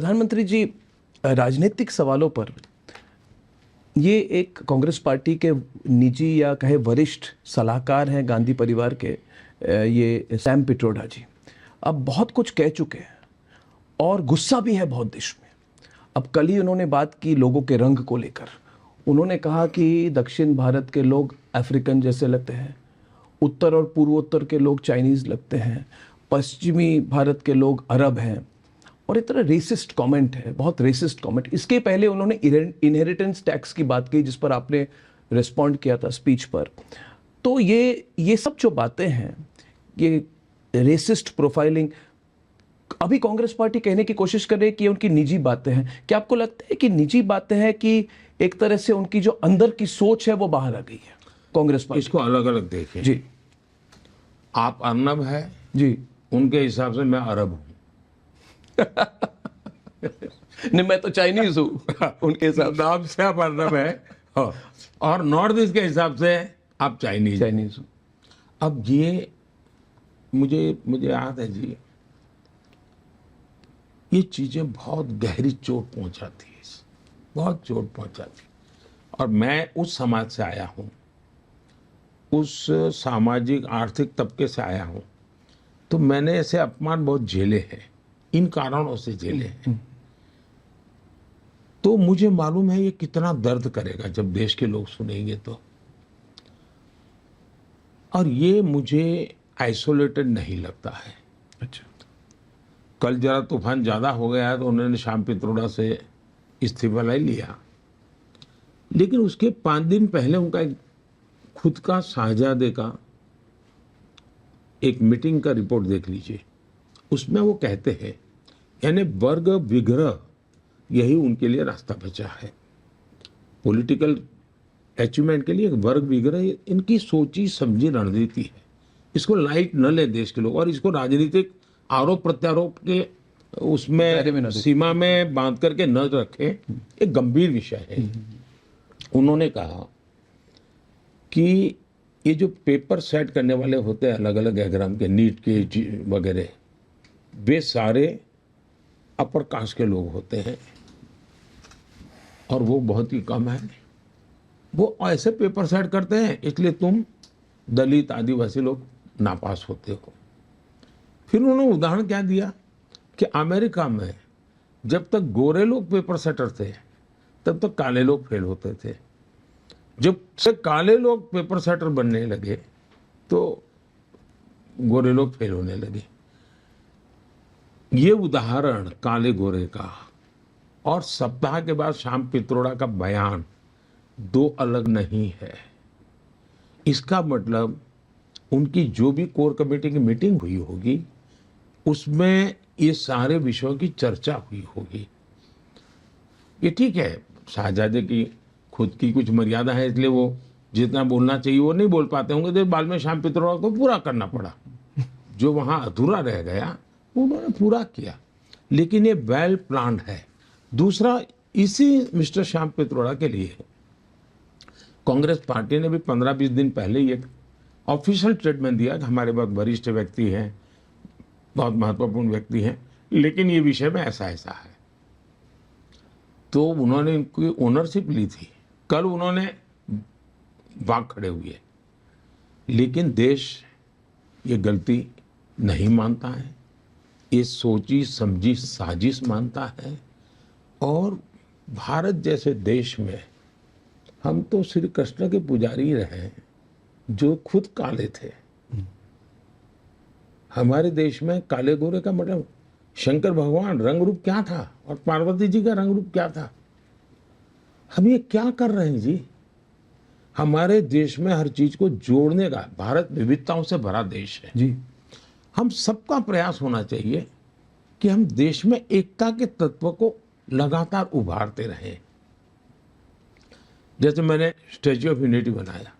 प्रधानमंत्री जी, राजनीतिक सवालों पर ये एक कांग्रेस पार्टी के निजी या कहे वरिष्ठ सलाहकार हैं गांधी परिवार के, ये सैम पिट्रोडा जी अब बहुत कुछ कह चुके हैं और गुस्सा भी है बहुत देश में। अब कल ही उन्होंने बात की लोगों के रंग को लेकर। उन्होंने कहा कि दक्षिण भारत के लोग अफ्रीकन जैसे लगते हैं, उत्तर और पूर्वोत्तर के लोग चाइनीज़ लगते हैं, पश्चिमी भारत के लोग अरब हैं, और एक तरह रेसिस्ट कमेंट है, बहुत रेसिस्ट कमेंट। इसके पहले उन्होंने इनहेरिटेंस टैक्स की बात की जिस पर आपने रिस्पॉन्ड किया था स्पीच पर। तो ये सब जो बातें हैं, ये रेसिस्ट प्रोफाइलिंग, अभी कांग्रेस पार्टी कहने की कोशिश कर रही है कि उनकी निजी बातें हैं। क्या आपको लगता है कि निजी बातें हैं कि एक तरह से उनकी जो अंदर की सोच है वो बाहर आ गई है कांग्रेस पार्टी? इसको अलग अलग देखें जी। आप अर्नब है जी। उनके हिसाब से मैं अरब हूं। नहीं, मैं तो चाइनीज हूं उनके हिसाब नाम से आप अर्नब है और नॉर्थ ईस्ट के हिसाब से आप चाइनीज हूं। अब ये मुझे याद है जी, ये चीजें बहुत गहरी चोट पहुंचाती है, बहुत चोट पहुंचाती। और मैं उस समाज से आया हूं, उस सामाजिक आर्थिक तबके से आया हूं, तो मैंने ऐसे अपमान बहुत झेले हैं, इन कारणों से झेले हैं। तो मुझे मालूम है ये कितना दर्द करेगा जब देश के लोग सुनेंगे तो। और ये मुझे आइसोलेटेड नहीं लगता है। अच्छा। कल जरा तूफान ज्यादा हो गया है तो उन्होंने श्याम पित्रोड़ा से इस्तीफा ले लिया, लेकिन उसके 5 दिन पहले उनका एक खुद का शाहजादे का एक मीटिंग का रिपोर्ट देख लीजिए। उसमें वो कहते हैं यानी वर्ग विग्रह यही उनके लिए रास्ता बचा है। पॉलिटिकल अचीवमेंट के लिए वर्ग विग्रह इनकी सोची समझी रणनीति है। इसको लाइट न ले देश के लोग और इसको राजनीतिक आरोप प्रत्यारोप के उसमें सीमा में बांध करके न रखें। एक गंभीर विषय है। उन्होंने कहा कि ये जो पेपर सेट करने वाले होते हैं अलग अलग एग्जाम के, नीट के वगैरह, वे सारे अपर कास्ट के लोग होते हैं और वो बहुत ही कम है। वो ऐसे पेपर सेट करते हैं इसलिए तुम दलित आदिवासी लोग नापास होते हो। फिर उन्होंने उदाहरण क्या दिया कि अमेरिका में जब तक गोरे लोग पेपर सेटर थे तब तक काले लोग फेल होते थे। जब से काले लोग पेपर सेटर बनने लगे तो गोरे लोग फेल होने लगे। ये उदाहरण काले गोरे का और सप्ताह के बाद श्याम पित्रोड़ा का बयान दो अलग नहीं है। इसका मतलब उनकी जो भी कोर कमेटी की मीटिंग हुई होगी उसमें ये सारे विषयों की चर्चा हुई होगी। ये ठीक है, शाहजादे की खुद की कुछ मर्यादा है इसलिए वो जितना बोलना चाहिए वो नहीं बोल पाते होंगे, तो बाद में श्याम पित्रोड़ा को पूरा करना पड़ा। जो वहां अधूरा रह गया उन्होंने पूरा किया, लेकिन ये वेल प्लान्ड है। दूसरा, इसी मिस्टर श्याम पित्रोड़ा के लिए कांग्रेस पार्टी ने भी 15-20 दिन पहले ही एक ऑफिशियल स्टेटमेंट दिया कि हमारे बहुत वरिष्ठ व्यक्ति हैं, बहुत महत्वपूर्ण व्यक्ति हैं, लेकिन ये विषय में ऐसा ऐसा है। तो उन्होंने इनकी ओनरशिप ली थी। कल उन्होंने भाग खड़े हुए, लेकिन देश ये गलती नहीं मानता है, ये सोची समझी साजिश मानता है। और भारत जैसे देश में हम तो श्री कृष्ण के पुजारी रहे जो खुद काले थे। हमारे देश में काले गोरे का मतलब शंकर भगवान रंग रूप क्या था और पार्वती जी का रंग रूप क्या था। हम ये क्या कर रहे हैं जी? हमारे देश में हर चीज को जोड़ने का, भारत विविधताओं से भरा देश है जी। हम सबका प्रयास होना चाहिए कि हम देश में एकता के तत्व को लगातार उभारते रहें। जैसे मैंने स्टैच्यू ऑफ यूनिटी बनाया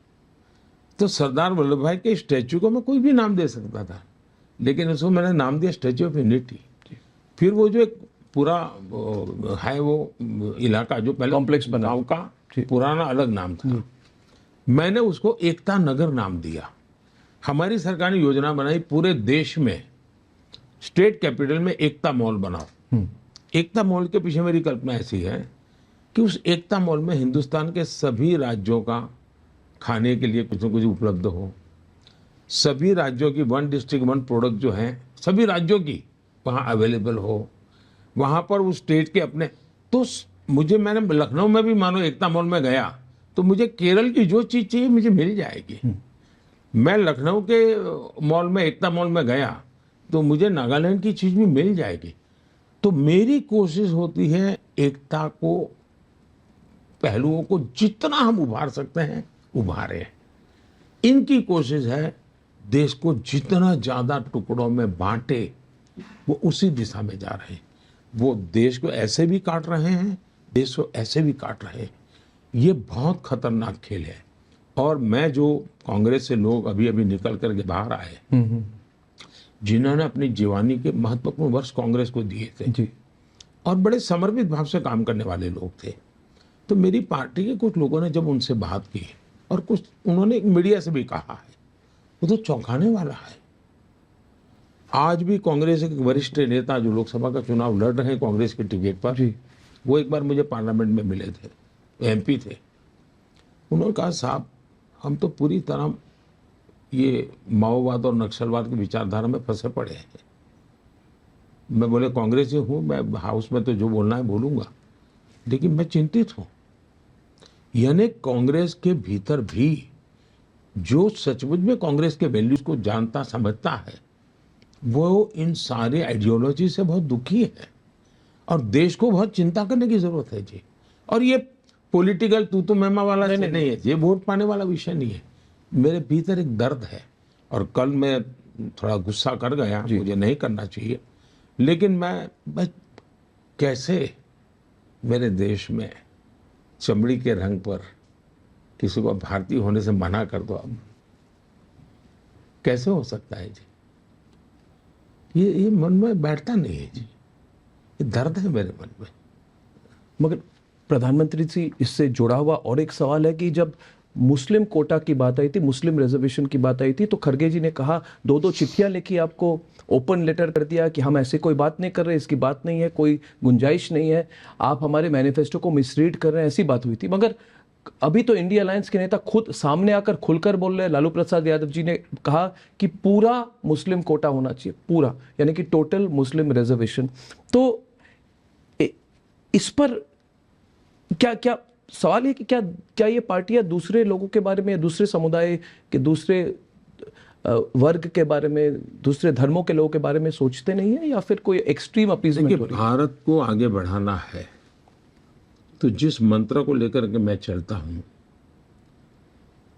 तो सरदार वल्लभ भाई के स्टैच्यू को मैं कोई भी नाम दे सकता था, लेकिन उसको मैंने नाम दिया स्टैच्यू ऑफ यूनिटी। फिर वो जो एक पूरा है वो इलाका जो पहले कॉम्प्लेक्स बना गाँव का पुराना अलग नाम था, मैंने उसको एकता नगर नाम दिया। हमारी सरकार ने योजना बनाई पूरे देश में स्टेट कैपिटल में एकता मॉल बनाओ। एकता मॉल के पीछे मेरी कल्पना ऐसी है कि उस एकता मॉल में हिंदुस्तान के सभी राज्यों का खाने के लिए कुछ न कुछ उपलब्ध हो, सभी राज्यों की वन डिस्ट्रिक्ट वन प्रोडक्ट जो है सभी राज्यों की वहाँ अवेलेबल हो, वहाँ पर उस स्टेट के अपने तो मुझे मैंने लखनऊ में भी मानो एकता मॉल में गया तो मुझे केरल की जो चीज़ चाहिए मुझे मिल जाएगी। मैं लखनऊ के मॉल में एकता मॉल में गया तो मुझे नागालैंड की चीज़ भी मिल जाएगी। तो मेरी कोशिश होती है एकता को पहलुओं को जितना हम उभार सकते हैं उभारें। इनकी कोशिश है देश को जितना ज़्यादा टुकड़ों में बांटे वो उसी दिशा में जा रहे हैं। वो देश को ऐसे भी काट रहे हैं, देश को ऐसे भी काट रहे हैं। ये बहुत खतरनाक खेल है। और मैं जो कांग्रेस से लोग अभी अभी निकल करके बाहर आए, जिन्होंने अपनी जवानी के महत्वपूर्ण वर्ष कांग्रेस को दिए थे जी। और बड़े समर्पित भाव से काम करने वाले लोग थे, तो मेरी पार्टी के कुछ लोगों ने जब उनसे बात की और कुछ उन्होंने मीडिया से भी कहा है, वो तो चौंकाने वाला है। आज भी कांग्रेस के वरिष्ठ नेता जो लोकसभा का चुनाव लड़ रहे हैं कांग्रेस के टिकट पर जी। वो एक बार मुझे पार्लियामेंट में मिले थे, एमपी थे। उन्होंने कहा साहब हम तो पूरी तरह ये माओवाद और नक्सलवाद की विचारधारा में फंसे पड़े हैं। मैं बोले कांग्रेस से हूँ, मैं हाउस में तो जो बोलना है बोलूँगा, लेकिन मैं चिंतित हूँ। यानी कांग्रेस के भीतर भी जो सचमुच में कांग्रेस के वैल्यूज को जानता समझता है वो इन सारे आइडियोलॉजी से बहुत दुखी है और देश को बहुत चिंता करने की जरूरत है जी। और ये पॉलिटिकल तू तो मैमा वाला नहीं है, ये वोट पाने वाला विषय नहीं है। मेरे भीतर एक दर्द है और कल मैं थोड़ा गुस्सा कर गया, मुझे नहीं करना चाहिए, लेकिन मैं कैसे मेरे देश में चमड़ी के रंग पर किसी को भारतीय होने से मना कर दो, अब कैसे हो सकता है जी? ये मन में बैठता नहीं है जी, ये दर्द है मेरे मन में। मगर प्रधानमंत्री जी इससे जुड़ा हुआ और एक सवाल है कि जब मुस्लिम कोटा की बात आई थी, मुस्लिम रिजर्वेशन की बात आई थी, तो खरगे जी ने कहा दो चिट्ठियां लिखी, आपको ओपन लेटर कर दिया कि हम ऐसे कोई बात नहीं कर रहे, इसकी बात नहीं है, कोई गुंजाइश नहीं है, आप हमारे मैनिफेस्टो को मिसरीड कर रहे हैं, ऐसी बात हुई थी। मगर अभी तो इंडिया अलायंस के नेता खुद सामने आकर खुलकर बोल रहे हैं। लालू प्रसाद यादव जी ने कहा कि पूरा मुस्लिम कोटा होना चाहिए, पूरा, यानी कि टोटल मुस्लिम रिजर्वेशन। तो इस पर क्या क्या सवाल है कि क्या ये पार्टियां दूसरे लोगों के बारे में, दूसरे समुदाय के, दूसरे वर्ग के बारे में, दूसरे धर्मों के लोगों के बारे में सोचते नहीं है, या फिर कोई एक्सट्रीम अपीजमेंट हो रही है? भारत को आगे बढ़ाना है तो जिस मंत्र को लेकर के मैं चलता हूं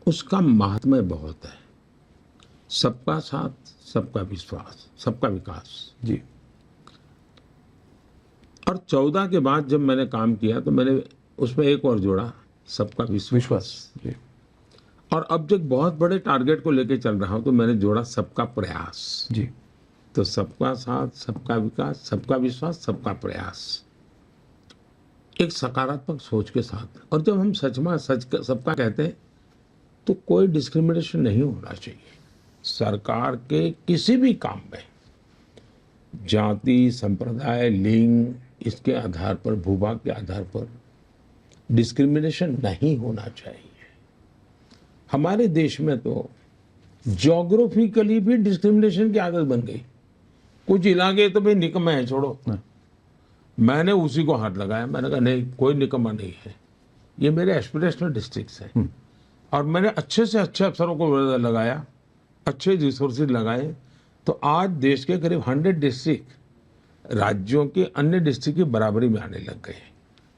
उसका महात्म्य बहुत है। सबका साथ, सबका विश्वास, सबका विकास जी। और 14 के बाद जब मैंने काम किया तो मैंने उसमें एक और जोड़ा, सबका विश्वास जी। और अब जब बहुत बड़े टारगेट को लेकर चल रहा हूं तो मैंने जोड़ा सबका प्रयास जी। तो सबका साथ, सबका विकास, सबका विश्वास, सबका प्रयास, एक सकारात्मक सोच के साथ। और जब हम सबका कहते हैं तो कोई डिस्क्रिमिनेशन नहीं होना चाहिए। सरकार के किसी भी काम में जाति, संप्रदाय, लिंग, इसके आधार पर, भूभाग के आधार पर डिस्क्रिमिनेशन नहीं होना चाहिए। हमारे देश में तो ज्योग्राफिकली भी डिस्क्रिमिनेशन की आदत बन गई। कुछ इलाके तो भाई निकम्मे हैं, छोड़ो। मैंने उसी को हाथ लगाया, मैंने कहा नहीं, कोई निकम्मा नहीं है, ये मेरे एस्पिरेशनल डिस्ट्रिक्ट्स हैं। और मैंने अच्छे से अच्छे अफसरों को लगाया, अच्छे रिसोर्सेज लगाए, तो आज देश के करीब 100 डिस्ट्रिक्ट राज्यों के अन्य डिस्ट्रिक्ट की बराबरी में आने लग गए।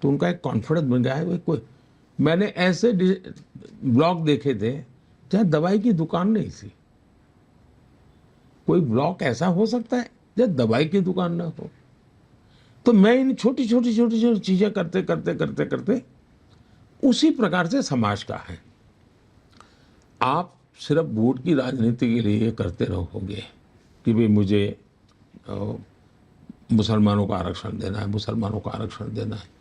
तो उनका एक कॉन्फिडेंस बन गया है। कोई मैंने ऐसे ब्लॉक देखे थे जहाँ दवाई की दुकान नहीं थी। कोई ब्लॉक ऐसा हो सकता है जहाँ दवाई की दुकान ना हो? तो मैं इन छोटी छोटी चीजें करते उसी प्रकार से समाज का है। आप सिर्फ वोट की राजनीति के लिए ये करते रहोगे कि भाई मुझे मुसलमानों का आरक्षण देना है, मुसलमानों का आरक्षण देना है।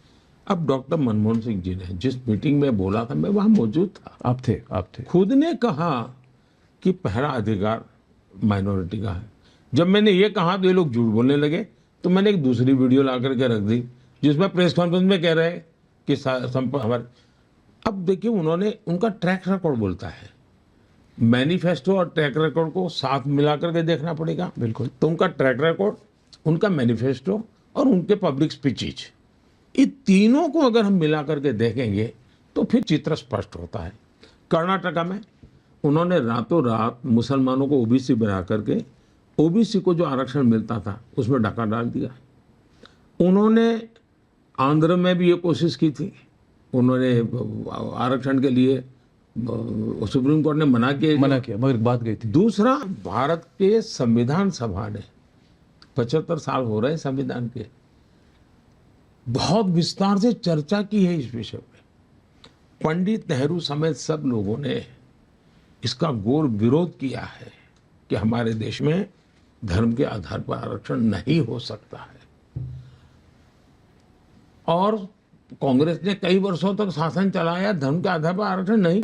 अब डॉक्टर मनमोहन सिंह जी ने जिस मीटिंग में बोला था, मैं वहां मौजूद था। आप थे। खुद ने कहा कि पहला अधिकार माइनॉरिटी का है। जब मैंने ये कहा तो ये लोग झूठ बोलने लगे, तो मैंने एक दूसरी वीडियो ला करके रख दी जिसमें प्रेस कॉन्फ्रेंस में कह रहे हैं कि हमारे, अब देखिए उन्होंने, उनका ट्रैक रिकॉर्ड बोलता है, मैनिफेस्टो और ट्रैक रिकॉर्ड को साथ मिला करके देखना पड़ेगा। बिल्कुल। तो उनका ट्रैक रिकॉर्ड, उनका मैनिफेस्टो और उनके पब्लिक स्पीचेज, इन तीनों को अगर हम मिला करके देखेंगे तो फिर चित्र स्पष्ट होता है। कर्नाटका में उन्होंने रातों रात मुसलमानों को ओबीसी बना करके ओबीसी को जो आरक्षण मिलता था उसमें डाका डाल दिया। उन्होंने आंध्र में भी ये कोशिश की थी, उन्होंने आरक्षण के लिए सुप्रीम कोर्ट ने मना किया मगर बात गई थी। दूसरा, भारत के संविधान सभा ने 75 साल हो रहे हैं संविधान के, बहुत विस्तार से चर्चा की है इस विषय पे। पंडित नेहरू समेत सब लोगों ने इसका घोर विरोध किया है कि हमारे देश में धर्म के आधार पर आरक्षण नहीं हो सकता है। और कांग्रेस ने कई वर्षों तक शासन चलाया, धर्म के आधार पर आरक्षण नहीं